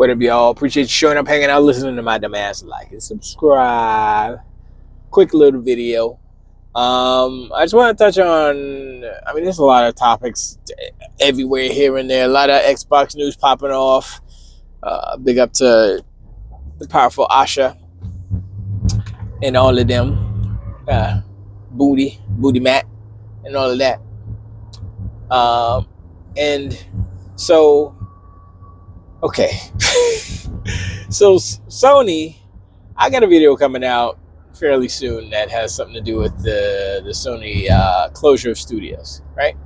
What up, y'all? Appreciate you showing up, hanging out, listening to my dumb ass. Like and subscribe. Quick little video. I just want to touch on, there's a lot of topics everywhere, here and there. A lot of Xbox news popping off. Big up to the powerful Asha and all of them. Booty Matt, and all of that. And so, okay. So Sony, I got a video coming out fairly soon that has something to do with the Sony closure of studios, right?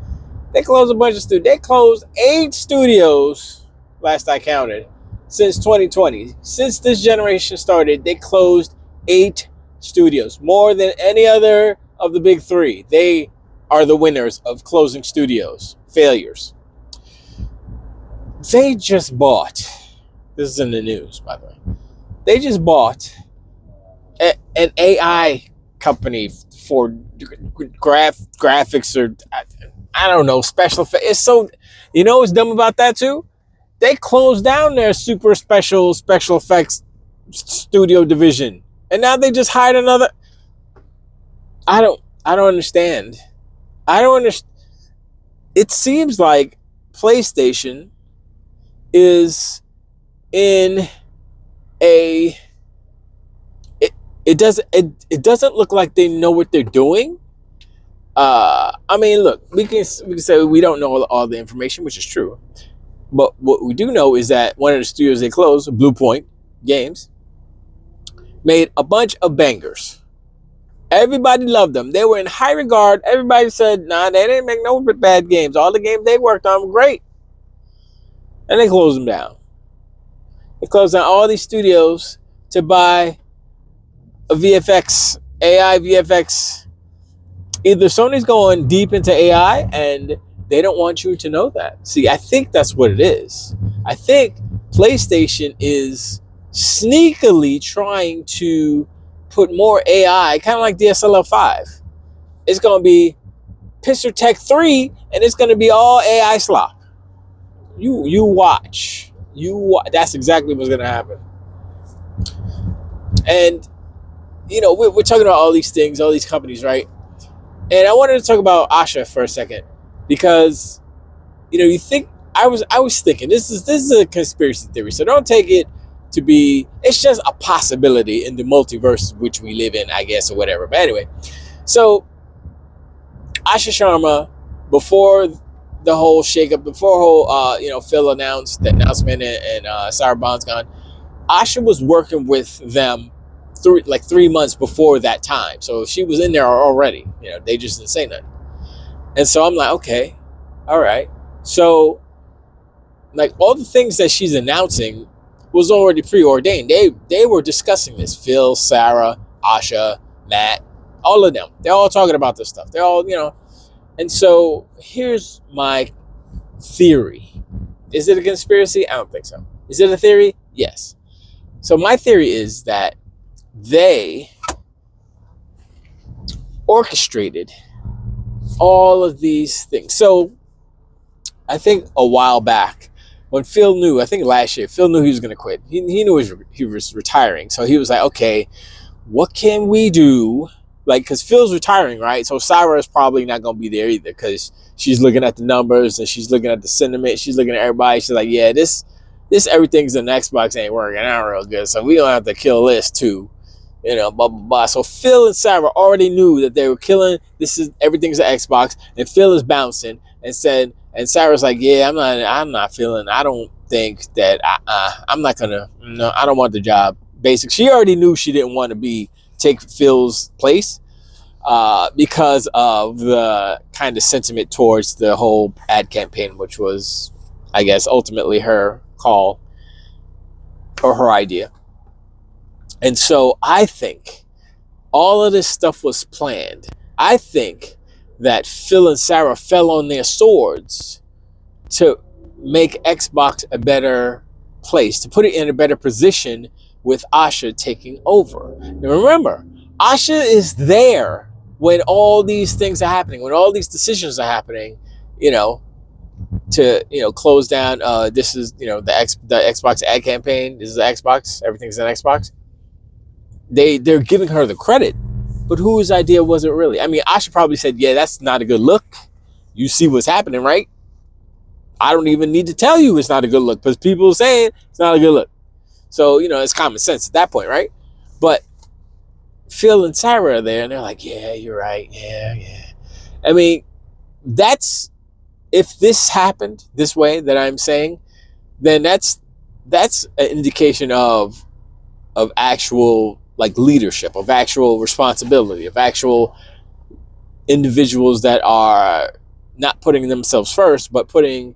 They closed a bunch of studios. They closed 8 studios, last I counted, since 2020. Since this generation started, they closed 8 studios, more than any other of the big 3. They are the winners of closing studios, failures. They just bought, this is in the news, by the way, they just bought an AI company for graphics, or I don't know, special effects. It's so, you know what's dumb about that too? They closed down their super special effects studio division, and now they just hired another. I don't understand. I don't understand. It seems like PlayStation is in a, it doesn't look like they know what they're doing. Look, we can say we don't know all the information, which is true. But what we do know is that one of the studios they closed, Blue Point Games, made a bunch of bangers. Everybody loved them. They were in high regard. Everybody said, nah, they didn't make no bad games. All the games they worked on were great. And they closed them down. They closed down all these studios to buy a VFX, AI VFX. Either Sony's going deep into AI and they don't want you to know that. See, I think that's what it is. I think PlayStation is sneakily trying to put more AI, kind of like DSLR 5. It's going to be Pisser Tech 3, and it's going to be all AI slop. You watch. That's exactly what's going to happen. And, we're talking about all these things, all these companies, right? And I wanted to talk about Asha for a second, because, you think, I was thinking, this is a conspiracy theory, so don't take it to be, it's just a possibility in the multiverse which we live in, I guess, or whatever. But anyway, so Asha Sharma, before the whole shakeup, Phil announced the announcement and Sarah Bond's gone, Asha was working with them 3 months before that time. So she was in there already. They just didn't say nothing. And so I'm like, okay, all right. So, like, all the things that she's announcing was already preordained. They were discussing this. Phil, Sarah, Asha, Matt, all of them. They're all talking about this stuff. They're all, And so here's my theory. Is it a conspiracy? I don't think so. Is it a theory? Yes. So my theory is that they orchestrated all of these things. So I think a while back, when Phil knew, I think last year, Phil knew he was going to quit. He knew he was retiring. So he was like, okay, what can we do? Like, because Phil's retiring, right? So Sarah is probably not going to be there either, because she's looking at the numbers and she's looking at the sentiment. She's looking at everybody. She's like, yeah, this everything's in Xbox ain't working out real good. So we going to have to kill this too. Blah, blah, blah. So Phil and Sarah already knew that they were killing. Everything's an Xbox. And Phil is bouncing and said, and Sarah's like, yeah, I'm not feeling, I don't think that, I'm not going to, no, I don't want the job. Basically, she already knew she didn't want to take Phil's place because of the kind of sentiment towards the whole ad campaign, which was, I guess, ultimately her call or her idea. And so I think all of this stuff was planned. I think that Phil and Sarah fell on their swords to make Xbox a better place, to put it in a better position with Asha taking over. Now remember, Asha is there when all these things are happening, when all these decisions are happening, to close down. This is the Xbox ad campaign. This is the Xbox. Everything's an Xbox. They're giving her the credit, but whose idea was it really? I mean, Asha probably said, "Yeah, that's not a good look. You see what's happening, right? I don't even need to tell you it's not a good look because people are saying it's not a good look." So it's common sense at that point, right? But Phil and Sarah are there, and they're like, "Yeah, you're right. Yeah, yeah." I mean, that's if this happened this way that I'm saying, then that's an indication of actual like leadership, of actual responsibility, of actual individuals that are not putting themselves first, but putting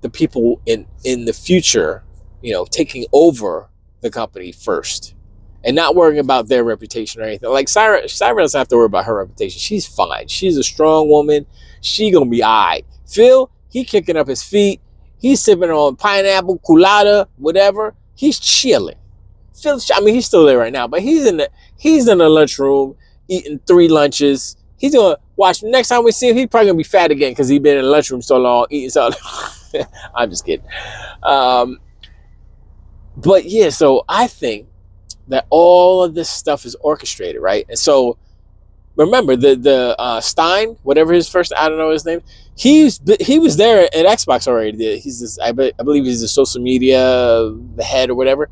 the people in the future, taking over the company first, and not worrying about their reputation or anything. Like Sarah doesn't have to worry about her reputation. She's fine. She's a strong woman. She gonna be alright. Phil, he kicking up his feet. He's sipping on pineapple, colada, whatever. He's chilling. Phil, I mean, he's still there right now, but he's in the lunchroom eating 3 lunches. He's gonna watch. Next time we see him, he's probably gonna be fat again because he's been in the lunchroom so long eating so. I'm just kidding. But yeah, so I think that all of this stuff is orchestrated, right? And so remember the Stein, whatever his first, I don't know his name. He was there at Xbox already. He's this, I believe he's the social media the head or whatever.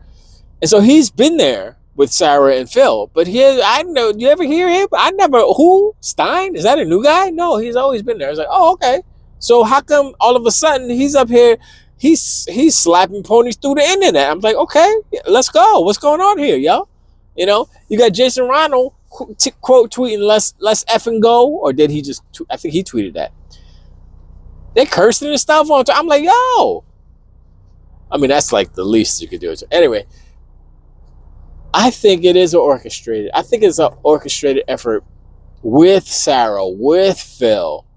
And so he's been there with Sarah and Phil. But I don't know, you ever hear him? Who? Stein? Is that a new guy? No, he's always been there. I was like, oh, okay. So how come all of a sudden he's up here, he's slapping ponies through the internet? I'm like, okay, let's go. What's going on here, yo? You got Jason Ronald quote tweeting, let's effing go. Or did he just, I think he tweeted that. They cursing and stuff on. I'm like, yo. I mean, that's like the least you could do. Anyway, I think it is orchestrated. I think it's an orchestrated effort with Sarah, with Phil.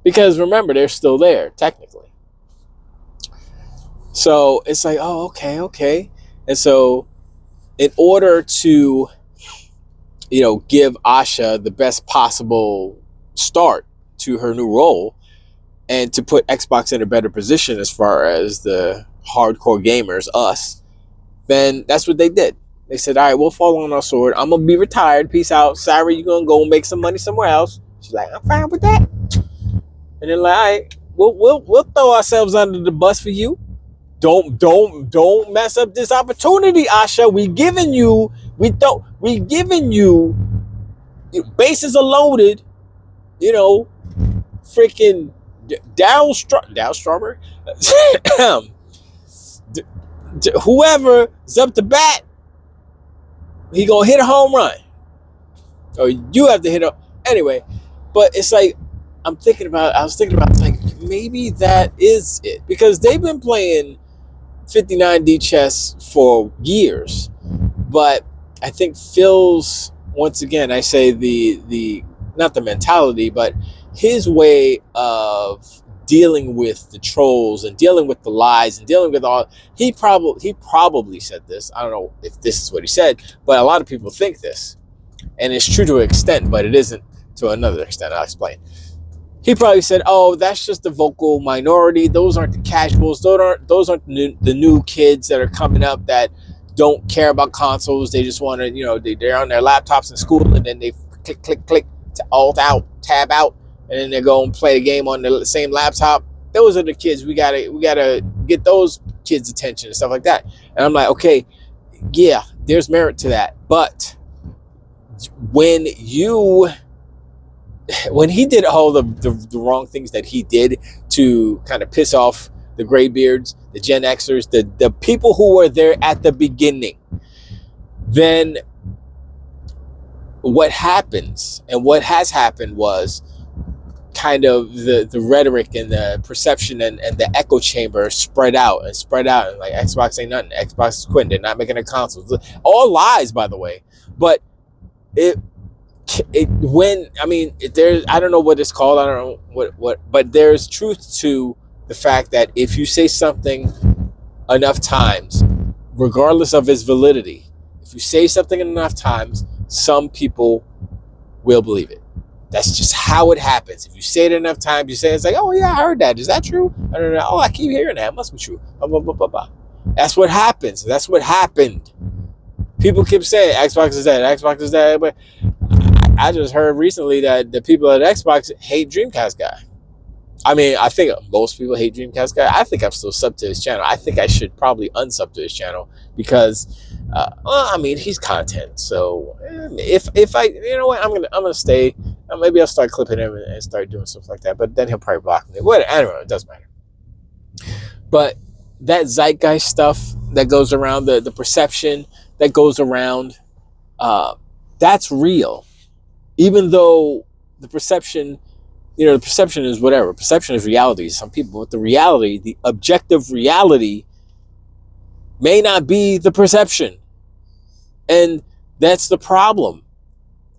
Because remember, they're still there, technically. So it's like, oh, okay. And so in order to, give Asha the best possible start to her new role and to put Xbox in a better position as far as the hardcore gamers, us, then that's what they did. They said, all right, we'll fall on our sword. I'm going to be retired. Peace out. Sarah, you're going to go make some money somewhere else. She's like, I'm fine with that. And they're like, all right, we'll throw ourselves under the bus for you. Don't mess up this opportunity, Asha. We giving you, bases are loaded, freaking Dow Strawberry, whoever's up to bat, he gonna hit a home run, or you have to hit a anyway. But it's like I was thinking about like maybe that is it, because they've been playing 59D chess for years. But I think Phil's, once again, I say the not the mentality, but his way of dealing with the trolls and dealing with the lies and dealing with all, he probably said this. I don't know if this is what he said, but a lot of people think this, and it's true to an extent, but it isn't to another extent. I'll explain. He probably said, "Oh, that's just the vocal minority. Those aren't the casuals. Those aren't the new kids that are coming up that don't care about consoles. They just want to, they're on their laptops in school, and then they click to alt out, tab out, and then they go and play a game on the same laptop. Those are the kids. We gotta get those kids' attention and stuff like that." And I'm like, okay, yeah, there's merit to that, but when he did all the wrong things that he did to kind of piss off the graybeards, the Gen Xers, the people who were there at the beginning, then what happens and what has happened was kind of the rhetoric and the perception and the echo chamber spread out and like Xbox ain't nothing, Xbox is quitting, they're not making a console. All lies, by the way. But there's, I don't know what it's called, I don't know what, but there's truth to the fact that if you say something enough times, regardless of its validity, if you say something enough times, some people will believe it. That's just how it happens. If you say it enough times, you say it's like, oh yeah, I heard that. Is that true? I don't know. Oh, I keep hearing that. It must be true. Blah, blah, blah, blah, blah. That's what happens. That's what happened. People keep saying Xbox is that, Xbox is that, but I just heard recently that the people at Xbox hate Dreamcast guy. I mean, I think most people hate Dreamcast guy. I think I'm still sub to his channel. I think I should probably unsub to his channel because, I mean, he's content. So if I, you know what, I'm gonna stay. Maybe I'll start clipping him and start doing stuff like that. But then he'll probably block me. Whatever, I don't know. It doesn't matter. But that zeitgeist stuff that goes around, the perception that goes around, that's real. Even though the perception, the perception is whatever. Perception is reality to some people. But the reality, the objective reality, may not be the perception. And that's the problem.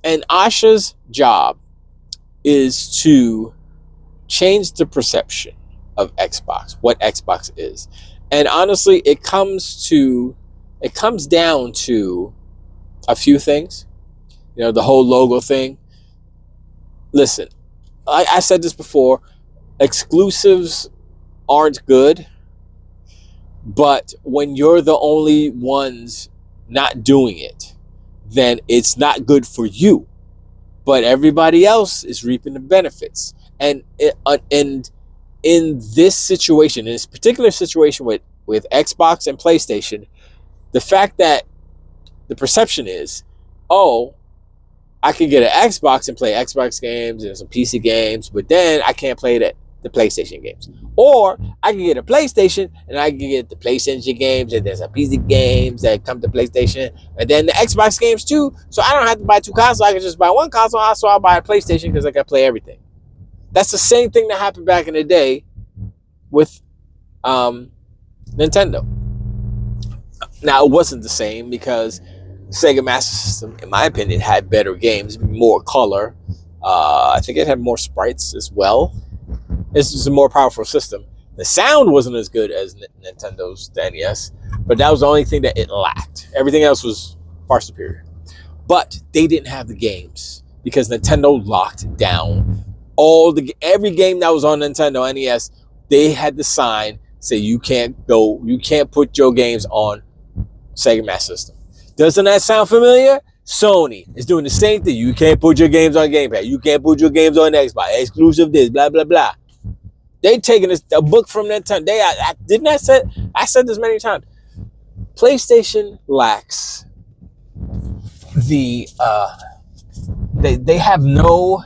And Asha's job is to change the perception of Xbox, what Xbox is. And honestly, it comes down to a few things. The whole logo thing. Listen, I said this before, exclusives aren't good, but when you're the only ones not doing it, then it's not good for you. But everybody else is reaping the benefits. And in this situation, in this particular situation with Xbox and PlayStation, the fact that the perception is, oh, I can get an Xbox and play Xbox games and some PC games, but then I can't play the PlayStation games. Or I can get a PlayStation and I can get the PlayStation games and there's some PC games that come to PlayStation and then the Xbox games too. So I don't have to buy two consoles. I can just buy one console. So I'll buy a PlayStation because I can play everything. That's the same thing that happened back in the day with Nintendo. Now, it wasn't the same because Sega Master System, in my opinion, had better games, more color. I think it had more sprites as well. It's just a more powerful system. The sound wasn't as good as Nintendo's NES, but that was the only thing that it lacked. Everything else was far superior. But they didn't have the games because Nintendo locked down every game that was on Nintendo NES. They had the sign say you can't put your games on Sega Master System. Doesn't that sound familiar? Sony is doing the same thing. You can't put your games on Game Pass. You can't put your games on Xbox. Exclusive this, blah, blah, blah. They taking a book from Nintendo. I said this many times. PlayStation lacks the they have no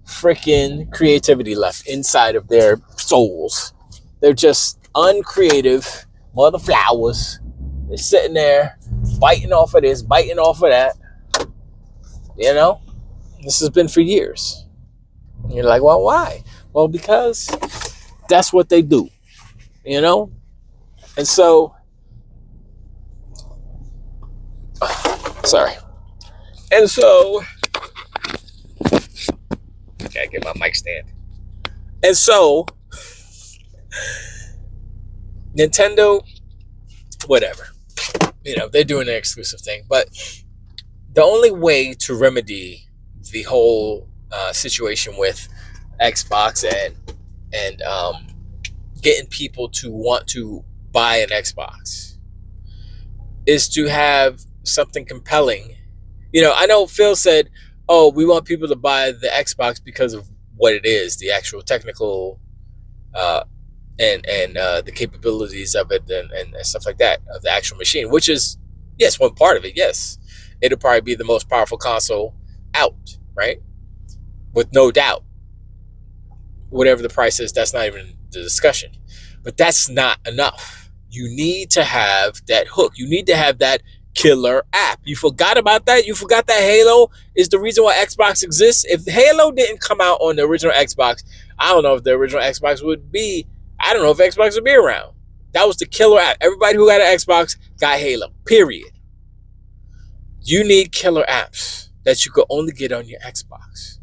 freaking creativity left inside of their souls. They're just uncreative mother flowers. They're sitting there biting off of this, biting off of that. This has been for years. And you're like, well, why? Well, because that's what they do, And so, sorry. And so, gotta get my mic stand. And so, Nintendo, whatever. They're doing an exclusive thing. But the only way to remedy the whole situation with Xbox and getting people to want to buy an Xbox is to have something compelling. I know Phil said, oh, we want people to buy the Xbox because of what it is, the actual technical and the capabilities of it and stuff like that, of the actual machine, which is, yes, one part of it, yes. It'll probably be the most powerful console out, right? With no doubt. Whatever the price is, that's not even the discussion. But that's not enough. You need to have that hook. You need to have that killer app. You forgot about that? You forgot that Halo is the reason why Xbox exists? If Halo didn't come out on the original Xbox, I don't know if the original Xbox would be, I don't know if Xbox would be around. That was the killer app. Everybody who got an Xbox got Halo, period. You need killer apps that you could only get on your Xbox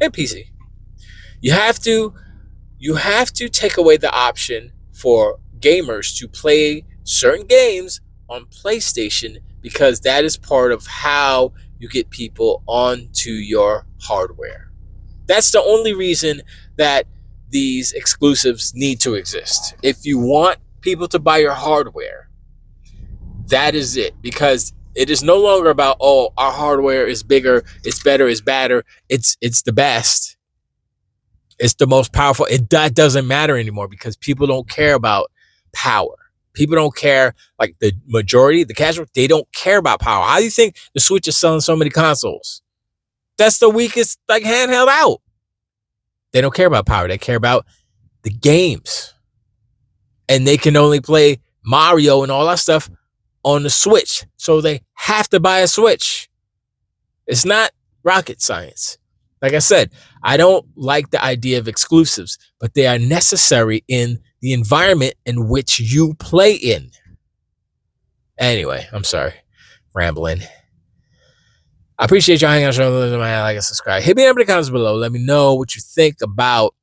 and PC. You have to take away the option for gamers to play certain games on PlayStation because that is part of how you get people onto your hardware. That's the only reason that these exclusives need to exist. If you want people to buy your hardware, that is it. Because it is no longer about, oh, our hardware is bigger, it's better, it's badder, it's the best, it's the most powerful. That doesn't matter anymore because people don't care about power. People don't care, like the majority, the casual, they don't care about power. How do you think the Switch is selling so many consoles? That's the weakest like handheld out. They don't care about power. They care about the games. And they can only play Mario and all that stuff on the Switch. So they have to buy a Switch. It's not rocket science. Like I said, I don't like the idea of exclusives, but they are necessary in the environment in which you play in. Anyway, I'm sorry. Rambling. I appreciate y'all hanging out. Like and subscribe. Hit me up in the comments below. Let me know what you think about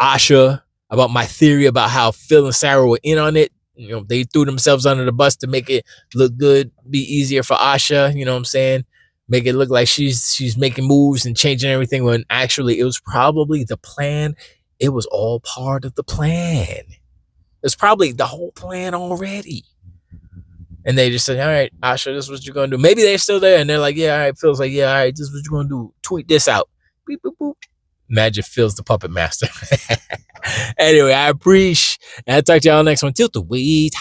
Asha, about my theory about how Phil and Sarah were in on it. You know, they threw themselves under the bus to make it look good, be easier for Asha. You know what I'm saying? Make it look like she's making moves and changing everything when actually it was probably the plan. It was all part of the plan. It's probably the whole plan already. And they just said, all right, Asha, this is what you're going to do. Maybe they're still there and they're like, yeah, all right. Phil's like, yeah, all right, this is what you're going to do. Tweet this out. Beep, boop, boop. Imagine Phil's the puppet master. Anyway, I appreciate. I'll talk to y'all next one. Till the wait.